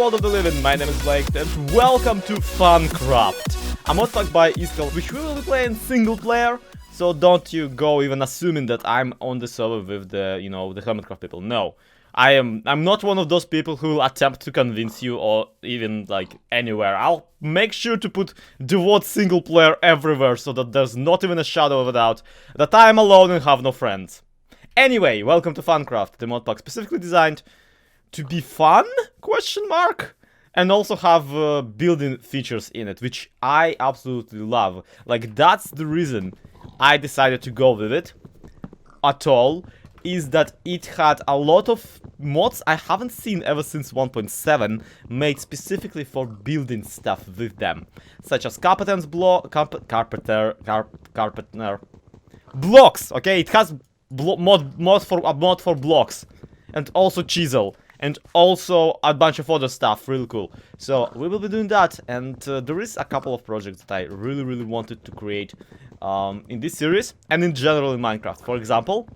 world of the living, my name is Blake, and welcome to FunCraft, a mod pack by Iskal, which we will be playing single player, so don't you go even assuming that I'm on the server with the, the Hermitcraft people. No, I'm not one of those people who will attempt to convince you or even, like, anywhere. I'll make sure to put the word single player everywhere so that there's not even a shadow of a doubt that I am alone and have no friends. Anyway, welcome to FunCraft, the mod pack specifically designed to be fun, question mark, and also have building features in it, which I absolutely love. Like, that's the reason I decided to go with it at all, is that it had a lot of mods I haven't seen ever since 1.7 made specifically for building stuff with them, such as carpenter blocks. Okay, it has mod for blocks, and also chisel, and also a bunch of other stuff. Really cool. So we will be doing that, and there is a couple of projects that I really wanted to create in this series and in general in Minecraft. For example,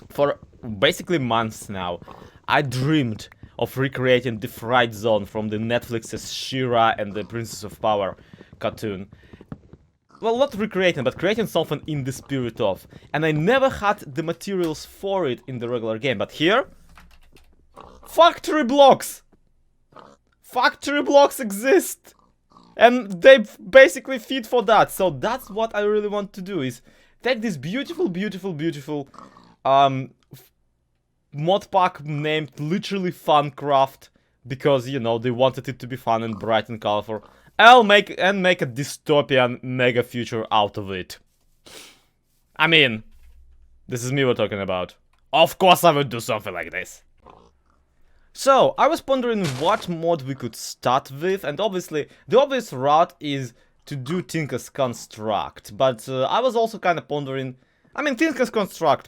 for basically months now, I dreamed of recreating the Fright Zone from the Netflix's She-Ra and the Princess of Power cartoon. Well, not recreating, but creating something in the spirit of. And I never had the materials for it in the regular game. But here, factory blocks! Factory blocks exist! And they basically fit for that. So that's what I really want to do, is take this beautiful mod pack named literally FunCraft, because, you know, they wanted it to be fun and bright and colorful. I'll make a dystopian mega future out of it. I mean, this is me we're talking about. Of course I would do something like this. So, I was pondering what mod we could start with, and obviously, the obvious route is to do Tinker's Construct. But I was also kind of pondering, I mean, Tinker's Construct,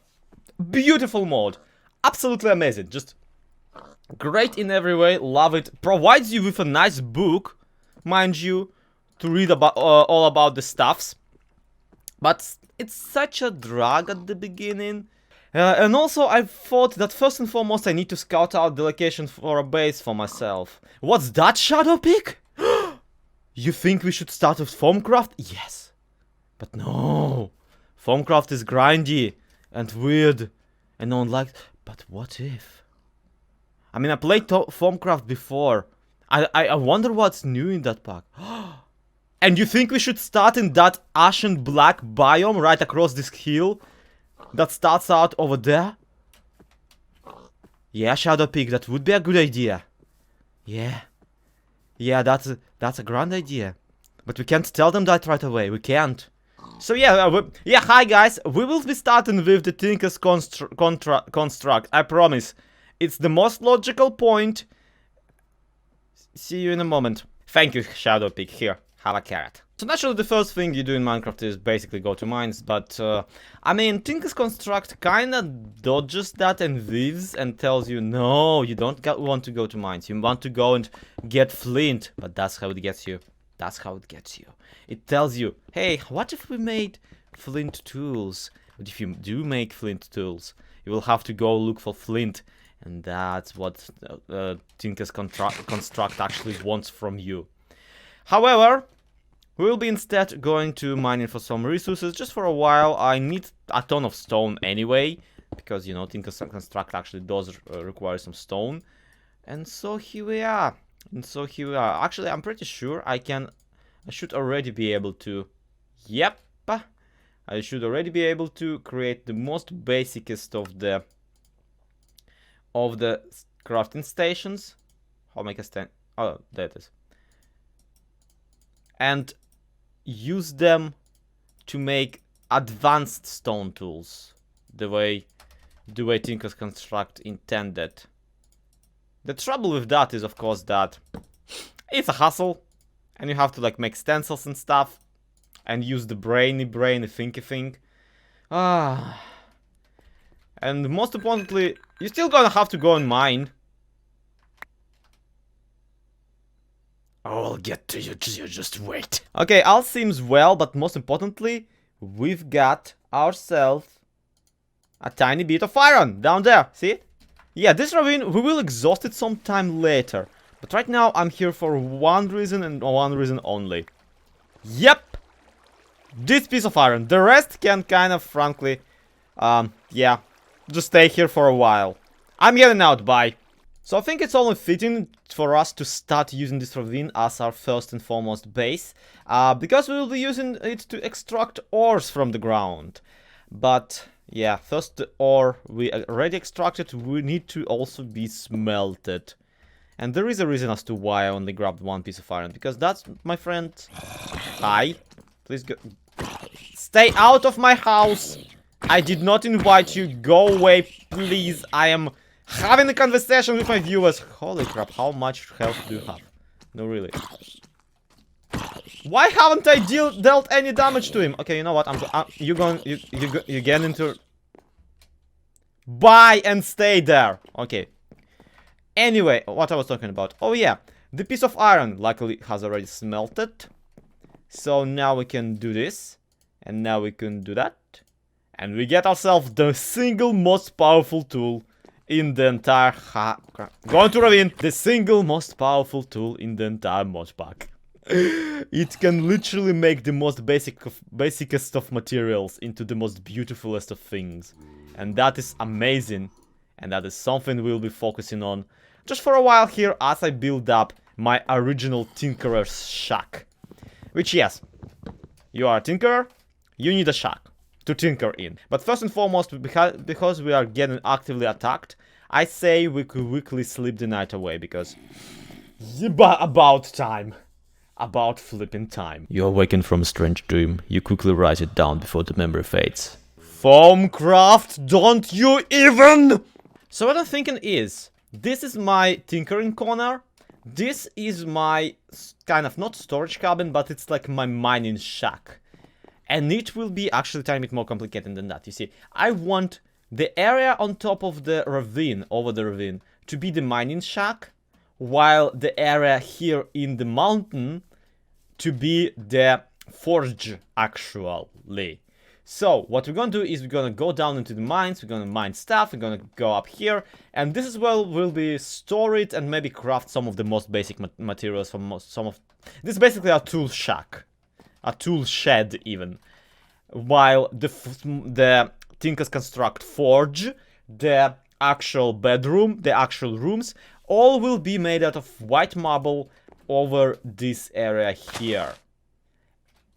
beautiful mod, absolutely amazing, just great in every way, love it, provides you with a nice book, mind you, to read about all about the stuffs, but it's such a drag at the beginning. And also I thought that first and foremost I need to scout out the location for a base for myself. What's that, Shadow Peak? You think we should start with FunCraft? Yes, but no, FunCraft is grindy and weird and no one likes. But what if? I mean, I played FunCraft before. I wonder what's new in that pack. And you think we should start in that ashen black biome right across this hill that starts out over there? Yeah, Shadow Peak, that would be a good idea. Yeah, that's a grand idea. But we can't tell them that right away. We can't. So yeah, hi guys. We will be starting with the Tinker's Construct. I promise. It's the most logical point. See you in a moment. Thank you, Shadow Peak. Here, have a carrot. So naturally the first thing you do in Minecraft is basically go to mines, but I mean, Tinker's Construct kinda dodges that and leaves and tells you, no, you don't want to go to mines, you want to go and get flint, but that's how it gets you. That's how it gets you. It tells you, hey, what if we made flint tools? But if you do make flint tools, you will have to go look for flint. And that's what Tinker's Construct actually wants from you. However, we will be instead going to mining for some resources just for a while. I need a ton of stone anyway, because, you know, Tinker's Construct actually does require some stone. And so here we are. Actually, I'm pretty sure I should already be able to... Yep. I should already be able to create the most basicest of the crafting stations. I'll make a stand. Oh, there it is. And use them to make advanced stone tools, the way Tinker's Construct intended. The trouble with that is, of course, that it's a hassle, and you have to, like, make stencils and stuff, and use the brainy thinky thing. And most importantly, you're still gonna have to go and mine. Oh, I'll get to you, just wait. Okay, all seems well, but most importantly, we've got ourselves a tiny bit of iron down there, see? Yeah, this ravine, we will exhaust it sometime later. But right now, I'm here for one reason and one reason only. Yep! This piece of iron. The rest can kind of, frankly, yeah, just stay here for a while. I'm getting out, bye. So I think it's only fitting for us to start using this ravine as our first and foremost base. Because we will be using it to extract ores from the ground. But, yeah, first the ore we already extracted, we need to also be smelted. And there is a reason as to why I only grabbed one piece of iron. Because that's, my friend... Hi. Please go... Stay out of my house! I did not invite you. Go away, please. I am having a conversation with my viewers. Holy crap, how much health do you have? No, really. Why haven't I dealt any damage to him? Okay, you know what? You get into... Bye and stay there. Okay. Anyway, what I was talking about. Oh yeah, the piece of iron luckily has already smelted. So now we can do this. And now we can do that. And we get ourselves the single most powerful tool in the entire Going to ravine. The single most powerful tool in the entire mod pack. It can literally make the most basicest of materials into the most beautifulest of things. And that is amazing. And that is something we'll be focusing on just for a while here as I build up my original Tinkerer's shack. Which, yes, you are a tinkerer, you need a shack to tinker in. But first and foremost, because we are getting actively attacked, I say we could quickly sleep the night away, because... About time. About flipping time. You awaken from a strange dream. You quickly write it down before the memory fades. FunCraft, don't you even! So what I'm thinking is, this is my tinkering corner. This is my kind of not storage cabin, but it's like my mining shack. And it will be actually a tiny bit more complicated than that. You see, I want the area on top of the ravine, over the ravine, to be the mining shack, while the area here in the mountain to be the forge, actually. So, what we're gonna do is we're gonna go down into the mines, we're gonna mine stuff, we're gonna go up here, and this is where we'll be store it and maybe craft some of the most basic materials from some of... This is basically a tool shack. A tool shed, even. While the Tinkers construct forge, the actual bedroom, the actual rooms, all will be made out of white marble over this area here.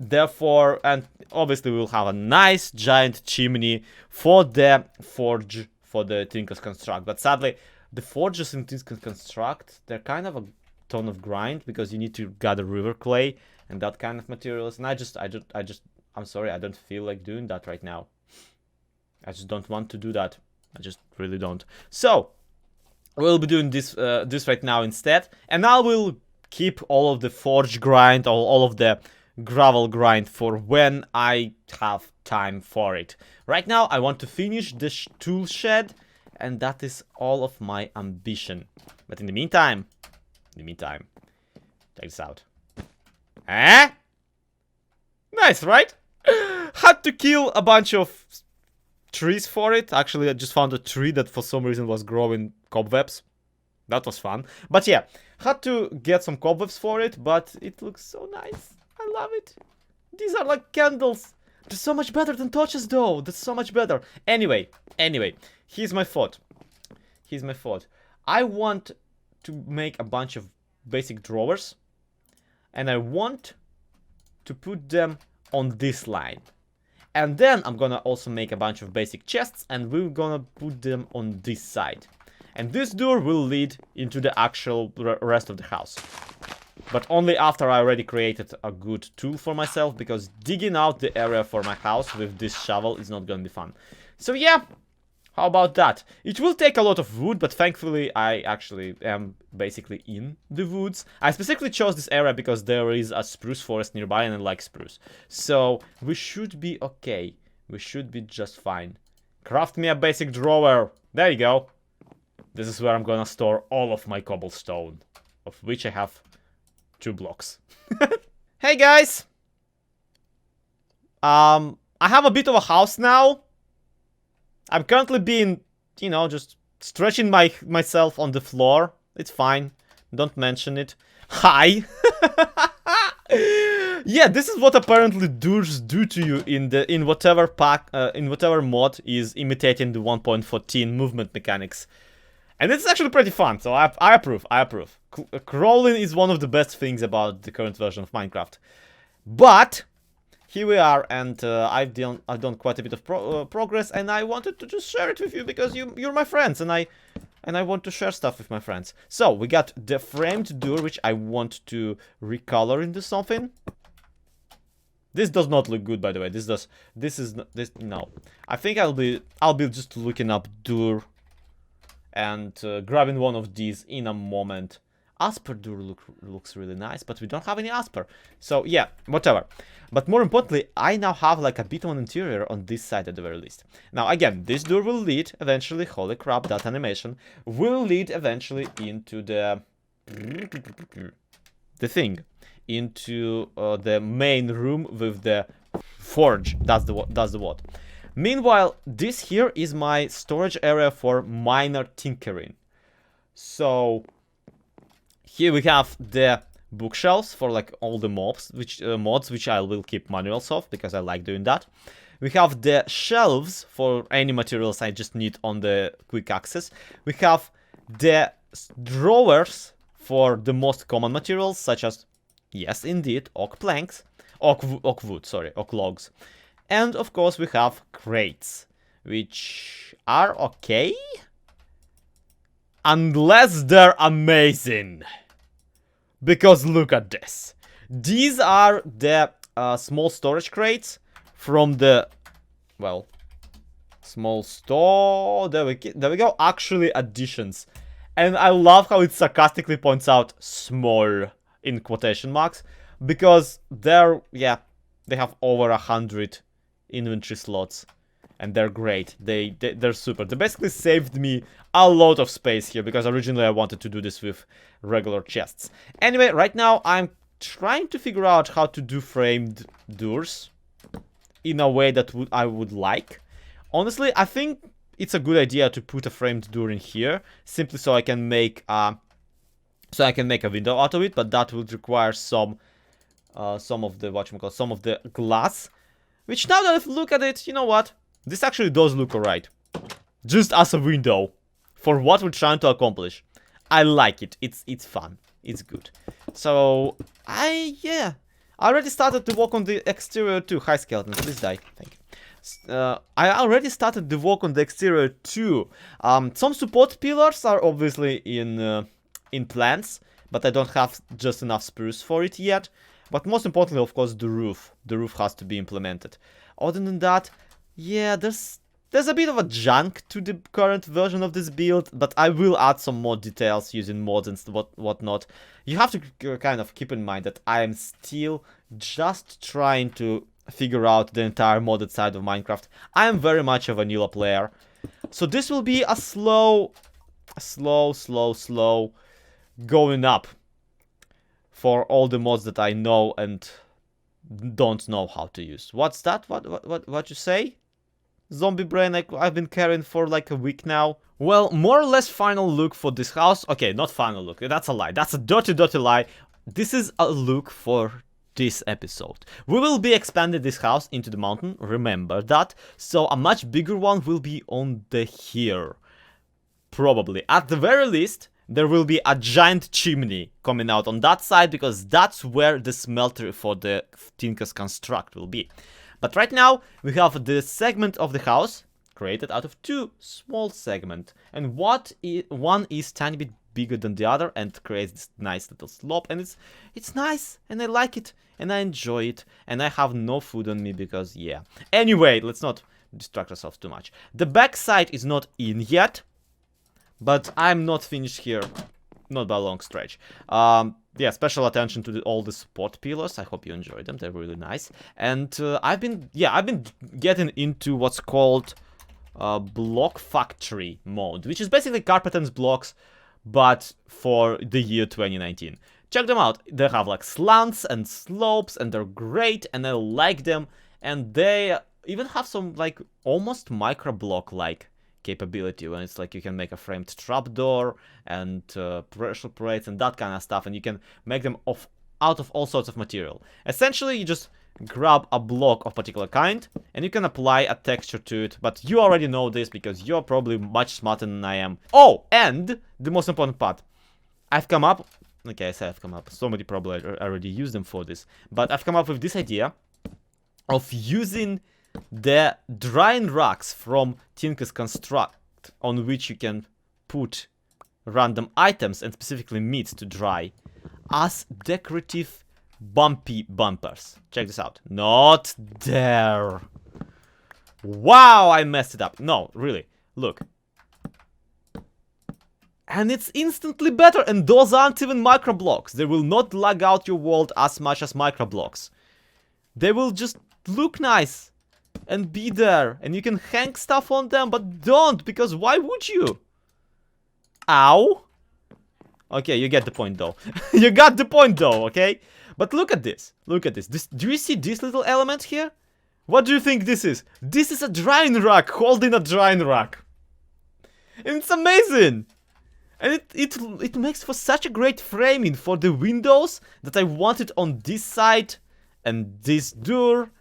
Therefore, and obviously we'll have a nice giant chimney for the forge, for the Tinkers construct. But sadly, the forges in Tinkers construct, they're kind of a ton of grind, because you need to gather river clay and that kind of materials. And I'm sorry, I don't feel like doing that right now. I just don't want to do that. I just really don't. So, we'll be doing this this right now instead. And I will keep all of the forge grind, all of the gravel grind for when I have time for it. Right now, I want to finish this tool shed, and that is all of my ambition. But in the meantime, check this out. Eh? Nice, right? Had to kill a bunch of trees for it. Actually, I just found a tree that for some reason was growing cobwebs. That was fun. But yeah, had to get some cobwebs for it, but it looks so nice. I love it. These are like candles. They're so much better than torches, though. That's so much better. Anyway, here's my thought. I want to make a bunch of basic drawers, and I want to put them on this line. And then I'm gonna also make a bunch of basic chests, and we're gonna put them on this side. And this door will lead into the actual rest of the house. But only after I already created a good tool for myself, because digging out the area for my house with this shovel is not gonna be fun. So yeah, how about that? It will take a lot of wood, but thankfully I actually am basically in the woods. I specifically chose this area because there is a spruce forest nearby and I like spruce. So we should be okay. We should be just fine. Craft me a basic drawer. There you go. This is where I'm gonna store all of my cobblestone, of which I have 2 blocks. Hey guys! I have a bit of a house now. I'm currently being, you know, just stretching myself on the floor. It's fine. Don't mention it. Hi! Yeah, this is what apparently doors do to you in whatever pack in whatever mod is imitating the 1.14 movement mechanics. And it's actually pretty fun, so I approve, I approve. Crawling is one of the best things about the current version of Minecraft. But here we are, and I've done quite a bit of progress, and I wanted to just share it with you because you're my friends, and I want to share stuff with my friends. So we got the framed door, which I want to recolor into something. This does not look good, by the way. No. I think I'll be just looking up door and grabbing one of these in a moment. Asper door looks really nice, but we don't have any Asper. So yeah, whatever. But more importantly, I now have like a bit of an interior on this side at the very least. Now again, this door will lead eventually, holy crap, that animation, will lead eventually into the thing. Into the main room with the forge. That's the what. Meanwhile, this here is my storage area for minor tinkering. So here we have the bookshelves for like all the mods, which I will keep manuals of because I like doing that. We have the shelves for any materials I just need on the quick access. We have the drawers for the most common materials, such as, yes, indeed, oak planks, oak logs. And of course we have crates, which are okay, unless they're amazing. Because look at this. These are the small storage crates from the, well, small store. There we go. Actually, additions. And I love how it sarcastically points out small in quotation marks, because they have over 100 inventory slots, and they're great. They're super. They basically saved me a lot of space here, because originally I wanted to do this with regular chests. Anyway, right now I'm trying to figure out how to do framed doors in a way that I would like. Honestly, I think it's a good idea to put a framed door in here, simply so I can make a window out of it, but that would require some of the glass. Which, now that I look at it, you know what? This actually does look alright. Just as a window for what we're trying to accomplish. I like it. It's fun. It's good. So I already started to work on the exterior too. Hi skeletons, please die. Thank you. I already started the work on the exterior too. Some support pillars are obviously in plans, but I don't have just enough spruce for it yet. But most importantly, of course, the roof. The roof has to be implemented. Other than that, yeah, there's a bit of a junk to the current version of this build, but I will add some more details using mods and whatnot. You have to kind of keep in mind that I am still just trying to figure out the entire modded side of Minecraft. I am very much a vanilla player, so this will be a slow going up for all the mods that I know and don't know how to use. What's that? What you say? Zombie brain I've been carrying for like a week now. Well, more or less final look for this house. Okay, not final look. That's a lie. That's a dirty lie. This is a look for this episode. We will be expanding this house into the mountain. Remember that. So a much bigger one will be on the here. Probably. At the very least, there will be a giant chimney coming out on that side, because that's where the smelter for the Tinker's construct will be. But right now, we have the segment of the house created out of two small segments. And one is tiny bit bigger than the other and creates this nice little slope. And it's nice, and I like it, and I enjoy it. And I have no food on me because, yeah. Anyway, let's not distract ourselves too much. The back side is not in yet, but I'm not finished here, not by a long stretch. Yeah, special attention to all the support pillars. I hope you enjoyed them. They're really nice. And I've been getting into what's called block factory mode, which is basically Carpenter's blocks, but for the year 2019. Check them out. They have like slants and slopes, and they're great, and I like them. And they even have some like almost micro block like capability, when it's like you can make a framed trapdoor and pressure plates and that kind of stuff, and you can make them out of all sorts of material. Essentially, you just grab a block of particular kind and you can apply a texture to it, but you already know this because you're probably much smarter than I am. Oh, and the most important part, I've come up, okay, I said I've come up, somebody probably already used them for this, but I've come up with this idea of using the drying racks from Tinker's Construct, on which you can put random items and specifically meat to dry, as decorative bumpy bumpers. Check this out. Not there. Wow, I messed it up. No, really. Look. And it's instantly better. And those aren't even microblocks. They will not lag out your world as much as microblocks. They will just look nice and be there. And you can hang stuff on them, but don't, because why would you? Ow. Okay, you get the point though. You got the point though, okay? But look at this. Look at this. Do you see this little element here? What do you think this is? This is a drying rack holding a drying rack. And it's amazing. And it makes for such a great framing for the windows that I want it on this side and this door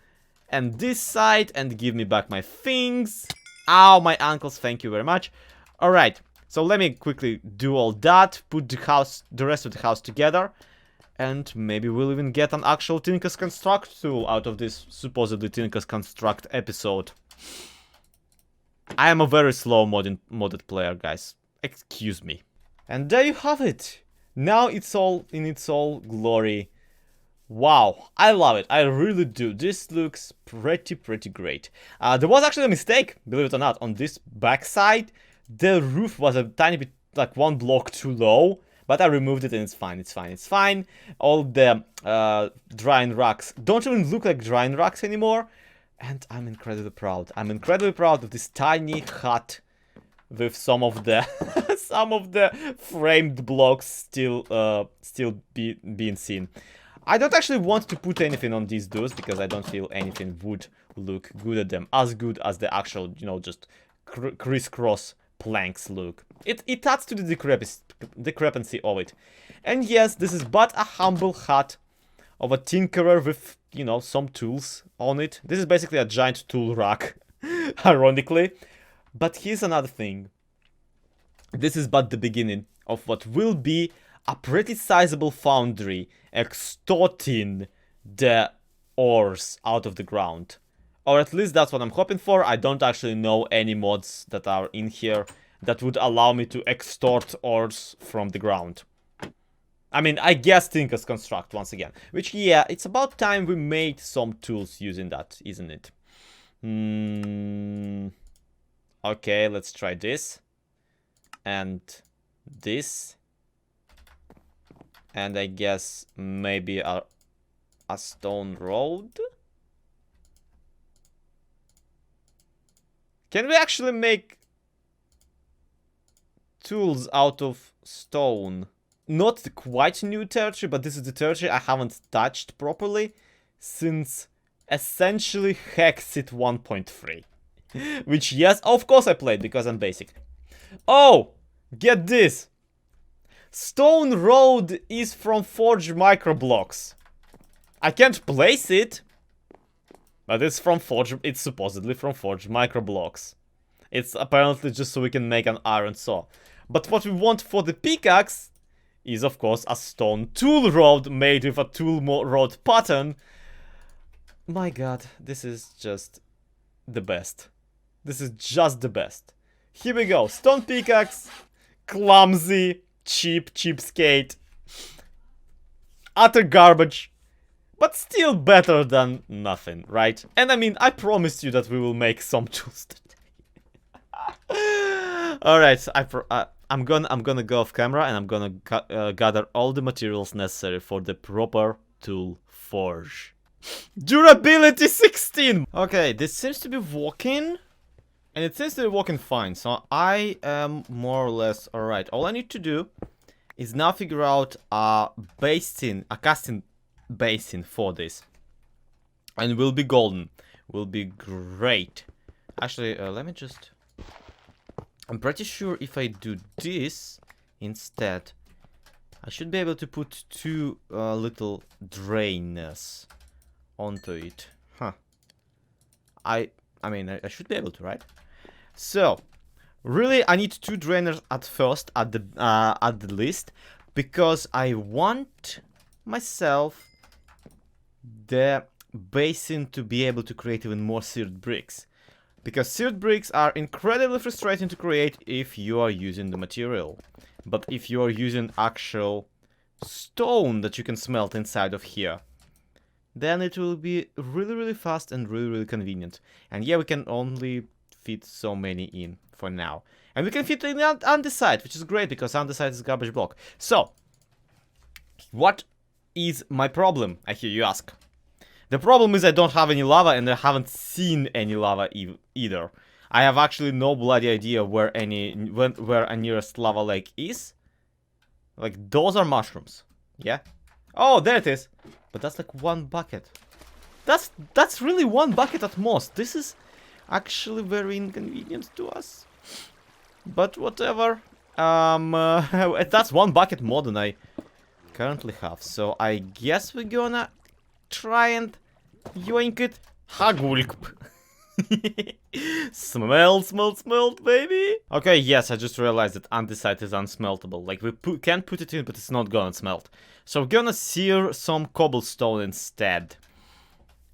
and this side, and give me back my things. Ow, my ankles, thank you very much. Alright, so let me quickly do all that, put the rest of the house together, and maybe we'll even get an actual Tinker's Construct tool out of this supposedly Tinker's Construct episode. I am a very slow modded player, guys. Excuse me. And there you have it. Now it's all in its all glory. Wow, I love it. I really do. This looks pretty great. There was actually a mistake, believe it or not, on this backside. The roof was a tiny bit, like one block too low, but I removed it and it's fine, it's fine, it's fine. All the drying racks don't even look like drying racks anymore. And I'm incredibly proud. I'm incredibly proud of this tiny hut with some of the some of the framed blocks still being seen. I don't actually want to put anything on these doors because I don't feel anything would look good at them, as good as the actual, you know, just crisscross planks look. It adds to the discrepancy of it. And yes, this is but a humble hut of a tinkerer with, you know, some tools on it. This is basically a giant tool rack, ironically. But here's another thing. This is but the beginning of what will be a pretty sizable foundry extorting the ores out of the ground. Or at least that's what I'm hoping for. I don't actually know any mods that are in here that would allow me to extort ores from the ground. I mean, I guess Tinker's Construct once again. Which, yeah, it's about time we made some tools using that, isn't it? Okay, let's try this. And this. And I guess maybe a stone road? Can we actually make tools out of stone? Not quite new territory, but this is the territory I haven't touched properly since essentially Hexit 1.3. Which, yes, of course I played because I'm basic. Oh, get this. Stone road is from forged microblocks. I can't place it, but it's from forged. It's supposedly from forged microblocks. It's apparently just so we can make an iron saw. But what we want for the pickaxe is, of course, a stone tool road made with a tool road pattern. My god, this is just the best. This is just the best. Here we go. Stone pickaxe. Clumsy. Cheapskate. Utter garbage. But still better than nothing, right? And I mean, I promised you that we will make some tools today. Alright, I'm gonna go off camera and I'm gonna gather all the materials necessary for the proper tool forge. Durability 16! Okay, this seems to be working. And it seems to be working fine, so I am more or less alright. All I need to do is now figure out a casting basin for this. And we'll be golden. Will be great. Actually, let me just I'm pretty sure if I do this instead, I should be able to put two little drainers onto it. Huh. I mean, I should be able to, right? So, really, I need two drainers at first, at the least, because I want myself the basin to be able to create even more seared bricks. Because seared bricks are incredibly frustrating to create if you are using the material. But if you are using actual stone that you can smelt inside of here, then it will be really, really fast and really, really convenient. And yeah, we can only fit so many in for now. And we can fit in the andesite, which is great because andesite is a garbage block. So, what is my problem, I hear you ask? The problem is I don't have any lava and I haven't seen any lava either. I have actually no bloody idea where a nearest lava lake is. Like, those are mushrooms. Yeah? Oh, there it is. But that's like one bucket. That's really one bucket at most. This is actually very inconvenient to us. But whatever. That's one bucket more than I currently have. So I guess we're gonna try and yoink it. Hagulk. Smelt, baby. Okay, yes, I just realized that andesite is unsmeltable. Like, we can put it in, but it's not gonna smelt. So we're gonna sear some cobblestone instead.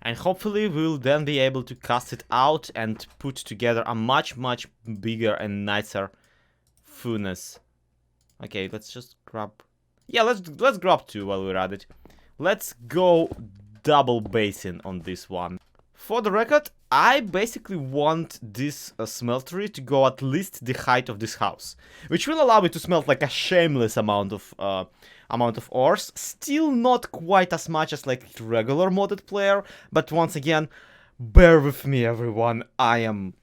And hopefully we'll then be able to cast it out and put together a much, much bigger and nicer furnace. Okay, let's just grab... Yeah, let's grab two while we're at it. Let's go double basin on this one. For the record, I basically want this smeltery to go at least the height of this house, which will allow me to smelt like a shameless amount of ores. Still not quite as much as like regular modded player, but once again, bear with me, everyone. I am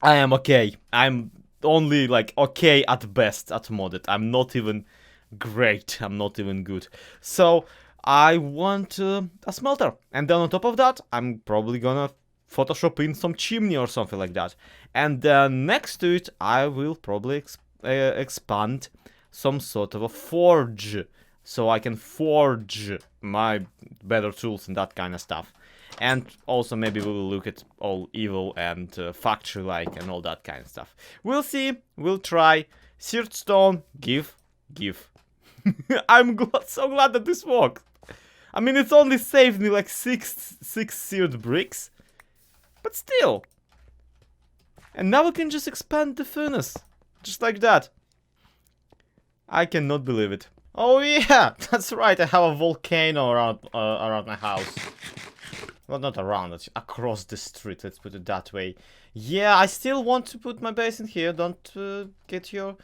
okay. I'm only like okay at best at modded. I'm not even great. I'm not even good. So I want a smelter, and then on top of that, I'm probably gonna Photoshop in some chimney or something like that. And then next to it, I will probably expand some sort of a forge, so I can forge my better tools and that kind of stuff. And also maybe we will look at all evil and factory-like and all that kind of stuff. We'll see. We'll try. Seared stone, give. I'm so glad that this worked. I mean, it's only saved me like six seared bricks. But still. And now we can just expand the furnace. Just like that. I cannot believe it. Oh yeah, that's right. I have a volcano around my house. Well, not around, it's across the street, let's put it that way. Yeah, I still want to put my base in here. Don't get your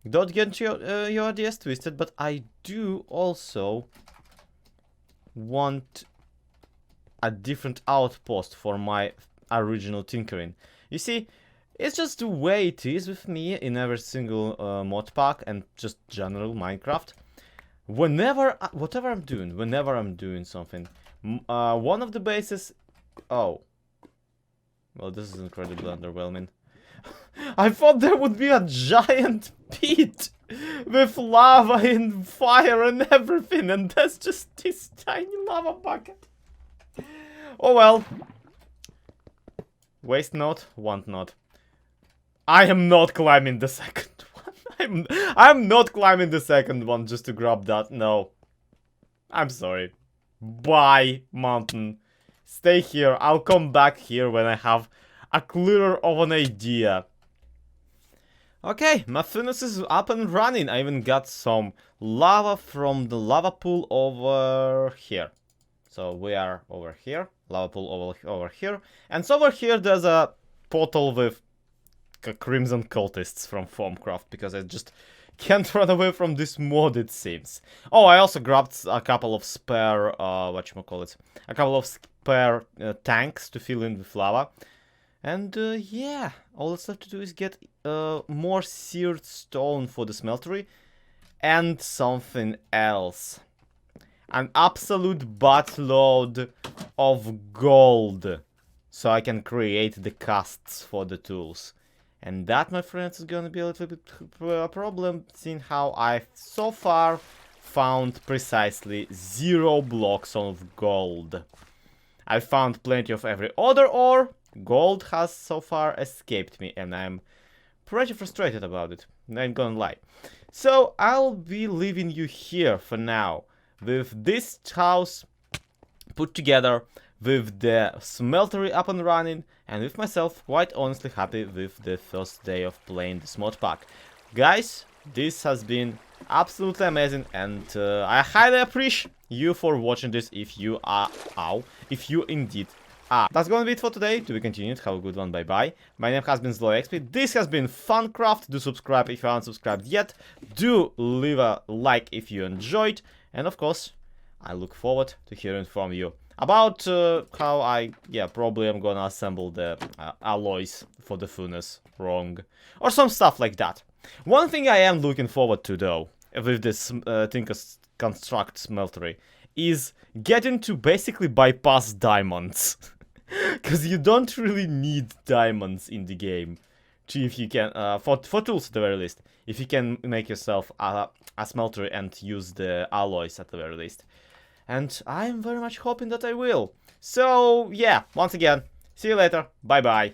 ideas twisted, but I do also want a different outpost for my original tinkering. You see, it's just the way it is with me in every single mod pack and just general Minecraft. Whenever I'm doing something, one of the bases... Oh. Well, this is incredibly underwhelming. I thought there would be a giant pit with lava and fire and everything, and that's just this tiny lava bucket. Oh well. Waste not, want not. I am not climbing the second one. I'm not climbing the second one just to grab that. No. I'm sorry. Bye, mountain. Stay here. I'll come back here when I have a clearer of an idea. Okay, my furnace is up and running. I even got some lava from the lava pool over here. So we are over here. Lava pool over here. And so over here there's a portal with crimson cultists from FunCraft, because I just can't run away from this mod, it seems. Oh, I also grabbed a couple of spare, a couple of spare tanks to fill in with lava. And yeah, all that's left to do is get more seared stone for the smeltery and something else. An absolute buttload of gold, so I can create the casts for the tools. And that, my friends, is gonna be a little bit a problem, seeing how I've so far found precisely 0 blocks of gold. I found plenty of every other ore. Gold has so far escaped me, and I'm pretty frustrated about it. I ain't gonna lie. So I'll be leaving you here for now, with this house put together, with the smeltery up and running, and with myself quite honestly happy with the first day of playing this mod pack. Guys, this has been absolutely amazing, and I highly appreciate you for watching this if you are, if you indeed are. That's gonna be it for today. To be continued. Have a good one. Bye bye. My name has been ZloXP. This has been FunCraft. Do subscribe if you haven't subscribed yet. Do leave a like if you enjoyed, and of course, I look forward to hearing from you about how I, probably am gonna assemble the alloys for the furnace wrong, or some stuff like that. One thing I am looking forward to, though, with this Construct smeltery, is getting to basically bypass diamonds. Because you don't really need diamonds in the game. If you can, for tools at the very least. If you can make yourself a smelter and use the alloys at the very least. And I'm very much hoping that I will. So, yeah, once again, see you later. Bye-bye.